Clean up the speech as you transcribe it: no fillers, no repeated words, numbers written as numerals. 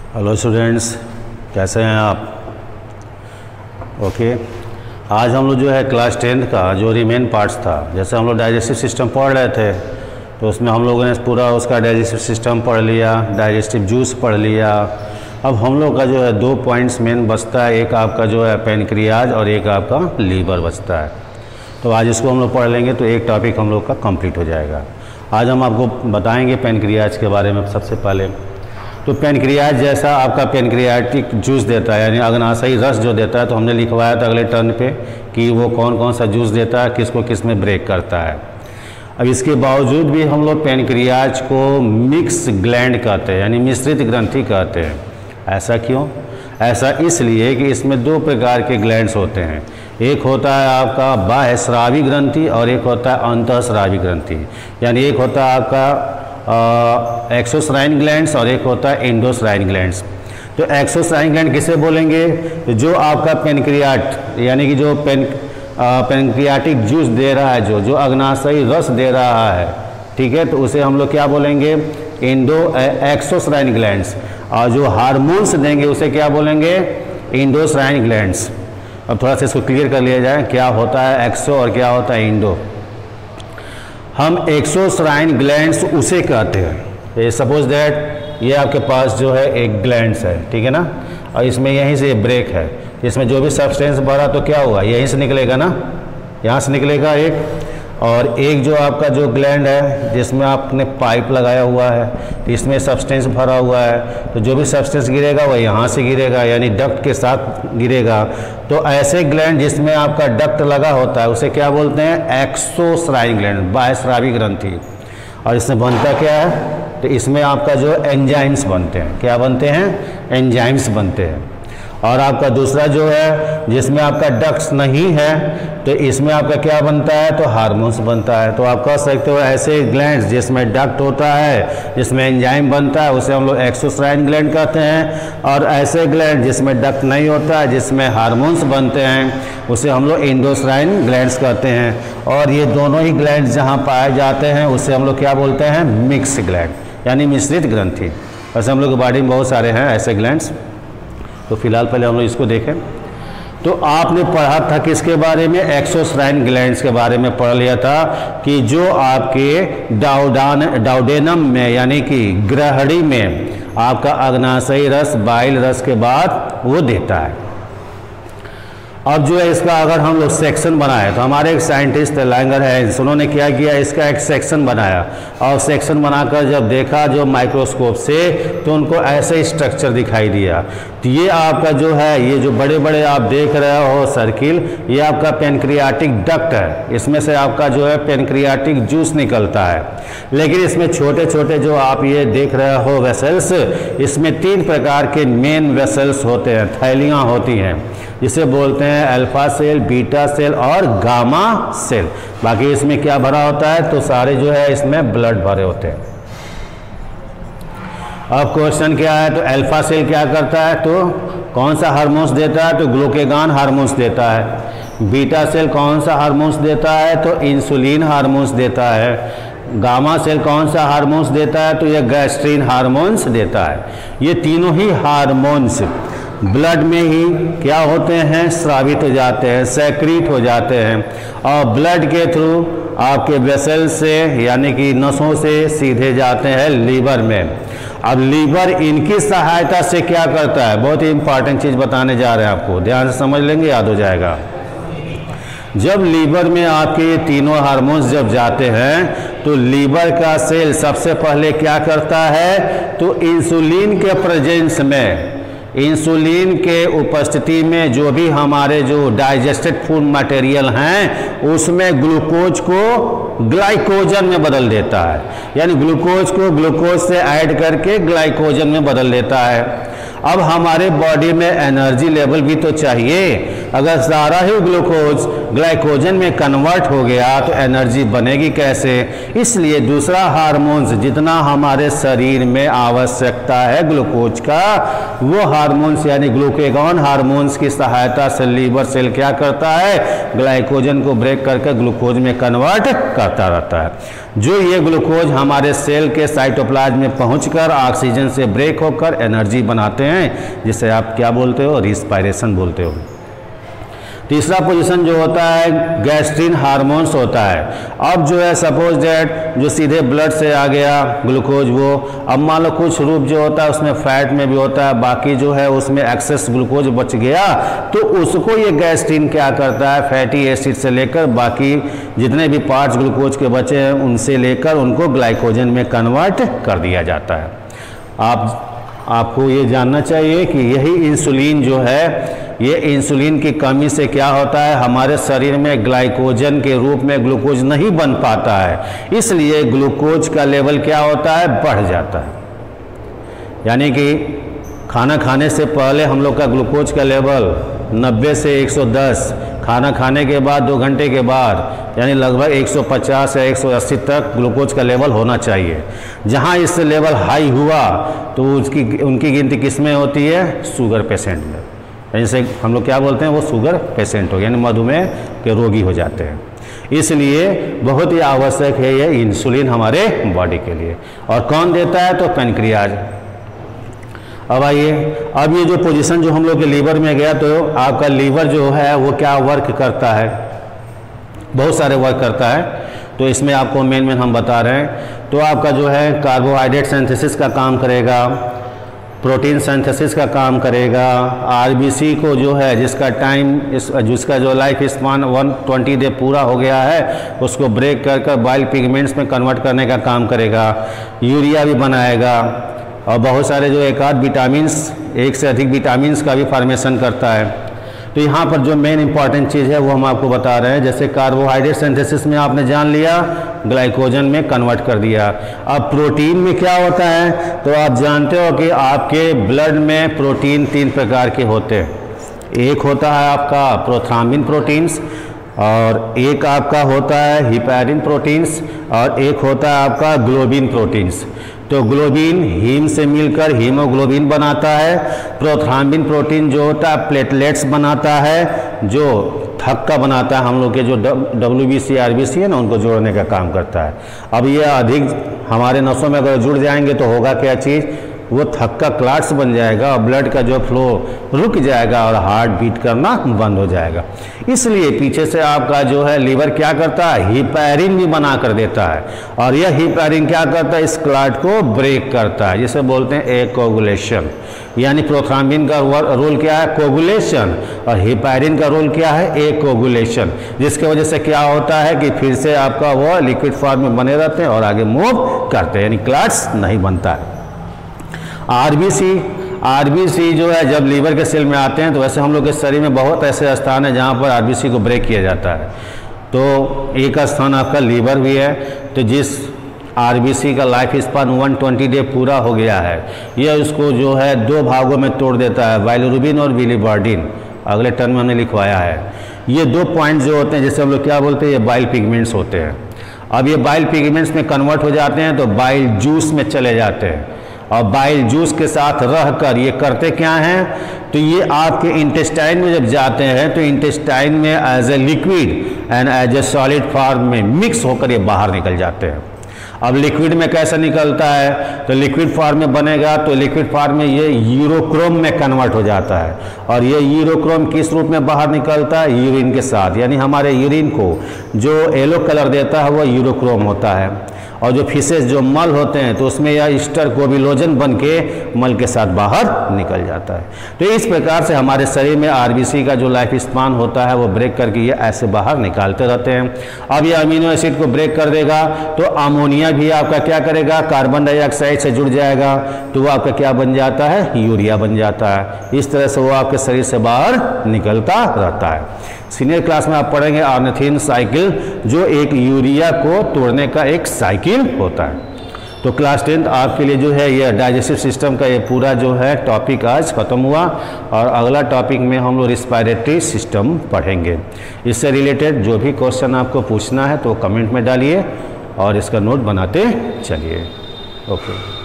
Hello students, कैसे हैं आप? ओके, आज हम लोग जो है क्लास 10th का जो रिमेन पार्ट्स था, जैसे हम लोग डाइजेस्टिव सिस्टम पढ़ रहे थे तो उसमें हम लोगों ने पूरा उसका डाइजेस्टिव सिस्टम पढ़ लिया, डाइजेस्टिव जूस पढ़ लिया। अब हम लोग का जो है 2 पॉइंट्स मेन बचता है, एक आपका जो है पेनक्रियाज और एक आपका लीवर बचता है। तो आज इसको हम लोग पढ़ लेंगे तो एक टॉपिक हम लोग का कंप्लीट हो जाएगा। आज हम आपको बताएंगे पेनक्रियाज के बारे में। सबसे पहले तो पेनक्रियाज जैसा आपका पेनक्रियाटिक जूस देता है, यानी अग्नाशयी रस जो देता है, तो हमने लिखवाया था अगले टर्न पे कि वो कौन कौन सा जूस देता है, किसको किस में ब्रेक करता है। अब इसके बावजूद भी हम लोग पेनक्रियाज को मिक्स ग्लैंड कहते हैं, यानी मिश्रित ग्रंथि कहते हैं। ऐसा क्यों? ऐसा इसलिए कि इसमें 2 प्रकार के ग्लैंड्स होते हैं। एक होता है आपका बाह्यस्रावी ग्रंथि और एक होता है अंतःस्रावी ग्रंथि, यानी एक होता है आपका एक्सोस्राइन ग्लैंड्स और एक होता है एंडोस्राइन ग्लैंड्स। तो एक्सोस्राइन ग्लैंड किसे बोलेंगे? तो जो आपका पेनक्रियाट यानी कि जो पेनक्रियाटिक जूस दे रहा है, जो अग्नाशयी रस दे रहा है, ठीक है, तो उसे हम लोग क्या बोलेंगे? एक्सोस्राइन ग्लैंड्स। और जो हार्मोन्स देंगे उसे क्या बोलेंगे? एंडोस्राइन ग्लैंड्स। अब थोड़ा सा इसको क्लियर कर लिया जाए, क्या होता है एक्सो और क्या होता है एंडो। हम एक्सोस्राइन ग्लैंड्स उसे कहते हैं, ये सपोज दैट ये आपके पास जो है एक ग्लैंड्स है, ठीक है ना, और इसमें यहीं से ब्रेक है, इसमें जो भी सब्सटेंस भरा तो क्या हुआ, यहीं से निकलेगा ना, यहाँ से निकलेगा एक। और एक जो आपका जो ग्लैंड है जिसमें आपने पाइप लगाया हुआ है, तो इसमें सब्सटेंस भरा हुआ है, तो जो भी सब्सटेंस गिरेगा वह यहाँ से गिरेगा, यानी डक्ट के साथ गिरेगा। तो ऐसे ग्लैंड जिसमें आपका डक्ट लगा होता है उसे क्या बोलते हैं? एक्सोस्राइन ग्लैंड, बाह्यस्रावी ग्रंथि। और इसमें बनता क्या है? तो इसमें आपका जो एंजाइम्स बनते हैं। क्या बनते हैं? एंजाइम्स बनते हैं। और आपका दूसरा जो है जिसमें आपका डक्ट्स नहीं है, तो इसमें आपका क्या बनता है? तो हार्मोन्स बनता है। तो आप कह सकते हो ऐसे ग्लैंड्स जिसमें डक्ट होता है, जिसमें एंजाइम बनता है, उसे हम लोग एक्सोस्राइन ग्लैंड कहते हैं। और ऐसे ग्लैंड जिसमें डक्ट नहीं होता है, जिसमें हार्मोन्स बनते हैं, उसे हम लोग एंडोस्राइन ग्लैंड्स कहते हैं। और ये दोनों ही ग्लैंड्स जहाँ पाए जाते हैं उसे हम लोग क्या बोलते हैं? मिक्स ग्लैंड, यानी मिश्रित ग्रंथि। वैसे हम लोग की बॉडी में बहुत सारे हैं ऐसे ग्लैंड्स, तो फिलहाल पहले हम लोग इसको देखें। तो आपने पढ़ा था किसके बारे में? एक्सोस्राइन ग्लैंड्स के बारे में पढ़ लिया था कि जो आपके डाउडेनम में यानी कि ग्रहणी में आपका अग्नाशयी रस बाइल रस के बाद वो देता है। अब जो है इसका अगर हम लोग सेक्शन बनाए, तो हमारे एक साइंटिस्ट लैंगर है, उन्होंने क्या किया, इसका एक सेक्शन बनाया और सेक्शन बनाकर जब देखा जो माइक्रोस्कोप से, तो उनको ऐसे स्ट्रक्चर दिखाई दिया। तो ये आपका जो है, ये जो बड़े बड़े आप देख रहे हो सर्किल, ये आपका पेनक्रियाटिक डक्ट है। इसमें से आपका जो है पेनक्रियाटिक जूस निकलता है। लेकिन इसमें छोटे छोटे जो आप ये देख रहे हो वेसल्स, इसमें 3 प्रकार के मेन वेसल्स होते हैं, थैलियाँ होती हैं, जिसे बोलते हैं अल्फा सेल, बीटा सेल और गामा सेल। बाकी इसमें क्या भरा होता है? तो सारे जो है इसमें ब्लड भरे होते हैं। अब क्वेश्चन क्या है? तो अल्फा सेल क्या करता है? तो कौन सा हार्मोन्स देता है? तो ग्लूकेगान हार्मोन्स देता है। बीटा सेल कौन सा हार्मोन्स देता है? तो इंसुलिन हार्मोन्स देता है। गामा सेल कौन सा हार्मोन्स देता है? तो यह गैस्ट्रीन हार्मोन्स देता है। ये तीनों ही हार्मोन्स ब्लड में ही क्या होते हैं? स्रावित हो जाते हैं, सेक्रीट हो जाते हैं, और ब्लड के थ्रू आपके वेसल से यानी कि नसों से सीधे जाते हैं लीवर में। अब लीवर इनकी सहायता से क्या करता है? बहुत ही इंपॉर्टेंट चीज़ बताने जा रहे हैं आपको, ध्यान से समझ लेंगे, याद हो जाएगा। जब लीवर में आपके ये तीनों हार्मोन्स जब जाते हैं, तो लीवर का सेल सबसे पहले क्या करता है? तो इंसुलिन के प्रेजेंस में, इंसुलिन के उपस्थिति में जो भी हमारे जो डाइजेस्टेड फूड मटेरियल हैं, उसमें ग्लूकोज को ग्लाइकोजन में बदल देता है, यानी ग्लूकोज को ग्लूकोज से ऐड करके ग्लाइकोजन में बदल देता है। अब हमारे बॉडी में एनर्जी लेवल भी तो चाहिए। अगर सारा ही ग्लूकोज ग्लाइकोजन में कन्वर्ट हो गया तो एनर्जी बनेगी कैसे? इसलिए दूसरा हार्मोन्स जितना हमारे शरीर में आवश्यकता है ग्लूकोज का, वो हार्मोन्स यानी ग्लूकेगॉन हार्मोन्स की सहायता से लीवर सेल क्या करता है? ग्लाइकोजन को ब्रेक करके ग्लूकोज में कन्वर्ट कर जाता रहता है। जो ये ग्लूकोज हमारे सेल के साइटोप्लाज्म में पहुंचकर ऑक्सीजन से ब्रेक होकर एनर्जी बनाते हैं, जिसे आप क्या बोलते हो, रिस्पायरेशन बोलते हो। तीसरा पोजीशन जो होता है गैस्ट्रिन हार्मोन्स होता है। अब जो है सपोज दैट जो सीधे ब्लड से आ गया ग्लूकोज, वो अब मान लो कुछ रूप जो होता है उसमें फैट में भी होता है, बाकी जो है उसमें एक्सेस ग्लूकोज बच गया, तो उसको ये गैस्ट्रिन क्या करता है, फैटी एसिड से लेकर बाकी जितने भी पार्ट्स ग्लूकोज के बचे हैं उनसे लेकर उनको ग्लाइकोजन में कन्वर्ट कर दिया जाता है। आपको ये जानना चाहिए कि यही इंसुलिन जो है, ये इंसुलिन की कमी से क्या होता है, हमारे शरीर में ग्लाइकोजन के रूप में ग्लूकोज नहीं बन पाता है, इसलिए ग्लूकोज का लेवल क्या होता है, बढ़ जाता है। यानी कि खाना खाने से पहले हम लोग का ग्लूकोज का लेवल 90 से 110, खाना खाने के बाद 2 घंटे के बाद यानी लगभग 150 या 180 तक ग्लूकोज का लेवल होना चाहिए। जहाँ इससे लेवल हाई हुआ तो उनकी गिनती किस में होती है, शुगर पेशेंट में। जैसे हम लोग क्या बोलते हैं, वो शुगर पेशेंट हो, यानी मधुमेह के रोगी हो जाते हैं। इसलिए बहुत ही आवश्यक है ये इंसुलिन हमारे बॉडी के लिए। और कौन देता है, तो पैनक्रियाज। अब आइए, अब ये जो पोजीशन जो हम लोग के लीवर में गया, तो आपका लीवर जो है वो क्या वर्क करता है, बहुत सारे वर्क करता है। तो इसमें आपको मेन हम बता रहे हैं। तो आपका जो है कार्बोहाइड्रेट सिंथेसिस का काम करेगा, प्रोटीन सिंथेसिस का काम करेगा, आरबीसी को जो है जिसका जो लाइफ स्पान 120 डे पूरा हो गया है उसको ब्रेक कर बाइल पिगमेंट्स में कन्वर्ट करने का काम करेगा, यूरिया भी बनाएगा, और बहुत सारे जो एक आध विटामिन्स, एक से अधिक विटामिन्स का भी फॉर्मेशन करता है। तो यहाँ पर जो मेन इंपॉर्टेंट चीज़ है वो हम आपको बता रहे हैं। जैसे कार्बोहाइड्रेट सिंथेसिस में आपने जान लिया, ग्लाइकोजन में कन्वर्ट कर दिया। अब प्रोटीन में क्या होता है, तो आप जानते हो कि आपके ब्लड में प्रोटीन 3 प्रकार के होते हैं। एक होता है आपका प्रोथ्राम्बिन प्रोटीन्स, और एक आपका होता है हिपैरिन प्रोटीन्स, और एक होता है आपका ग्लोबिन प्रोटीन्स। तो ग्लोबिन हीम से मिलकर हीमोग्लोबिन बनाता है। प्रोथ्राम्बिन प्रोटीन जो होता है प्लेटलेट्स बनाता है, जो थक्का बनाता है, हम लोग के जो WBC RBC है ना, उनको जोड़ने का काम करता है। अब ये अधिक हमारे नसों में अगर जुड़ जाएंगे तो होगा क्या चीज़, वो थक्का क्लाट्स बन जाएगा और ब्लड का जो फ्लो रुक जाएगा और हार्ट बीट करना बंद हो जाएगा। इसलिए पीछे से आपका जो है लीवर क्या करता है, हिपैरिन भी बना कर देता है, और यह हिपैरिन क्या करता है, इस क्लाट को ब्रेक करता है, जिसे बोलते हैं एकोगुलेशन। यानी प्रोथ्राम्बिन का रोल क्या है, कोगुलेशन, और हिपैरिन का रोल क्या है, एकोगुलेशन, जिसकी वजह से क्या होता है कि फिर से आपका वो लिक्विड फॉर्म में बने रहते हैं और आगे मूव करते हैं, यानी क्लाट्स नहीं बनता है। आरबीसी जो है जब लीवर के सेल में आते हैं, तो वैसे हम लोग के शरीर में बहुत ऐसे स्थान है जहाँ पर आरबीसी को ब्रेक किया जाता है। तो एक स्थान आपका लीवर भी है। तो जिस आरबीसी का लाइफ स्पान 120 डे पूरा हो गया है, यह उसको जो है 2 भागों में तोड़ देता है, बाइलिरुबिन और बिलिबार्डिन। अगले टर्म में हमने लिखवाया है। ये 2 पॉइंट जो होते हैं, जैसे हम लोग क्या बोलते हैं, ये बाइल पिगमेंट्स होते हैं। अब ये बाइल पिगमेंट्स में कन्वर्ट हो जाते हैं तो बाइल जूस में चले जाते हैं, और बाइल जूस के साथ रहकर ये करते क्या हैं, तो ये आपके इंटेस्टाइन में जब जाते हैं तो इंटेस्टाइन में as a liquid and as a solid form में मिक्स होकर ये बाहर निकल जाते हैं। अब लिक्विड में कैसे निकलता है, तो लिक्विड फॉर्म में बनेगा तो लिक्विड फॉर्म में ये यूरोक्रोम में कन्वर्ट हो जाता है, और ये यूरोक्रोम किस रूप में बाहर निकलता है, यूरिन के साथ। यानी हमारे यूरिन को जो येलो कलर देता है वो यूरोक्रोम होता है, और जो फिशेस जो मल होते हैं तो उसमें यह ईस्टर कोबिलोजन बन के मल के साथ बाहर निकल जाता है। तो इस प्रकार से हमारे शरीर में आरबीसी का जो लाइफ स्पान होता है वो ब्रेक करके ये ऐसे बाहर निकालते रहते हैं। अब ये अमीनो एसिड को ब्रेक कर देगा तो अमोनिया भी आपका क्या करेगा, कार्बन डाइऑक्साइड से जुड़ जाएगा, तो वो आपका क्या बन जाता है, यूरिया बन जाता है। इस तरह से वो आपके शरीर से बाहर निकलता रहता है। सीनियर क्लास में आप पढ़ेंगे ऑर्निथिन साइकिल, जो एक यूरिया को तोड़ने का एक साइकिल होता है। तो क्लास 10 आपके लिए जो है ये डाइजेस्टिव सिस्टम का ये पूरा जो है टॉपिक आज ख़त्म हुआ, और अगला टॉपिक में हम लोग रिस्पायरेटरी सिस्टम पढ़ेंगे। इससे रिलेटेड जो भी क्वेश्चन आपको पूछना है तो कमेंट में डालिए और इसका नोट बनाते चलिए। ओके।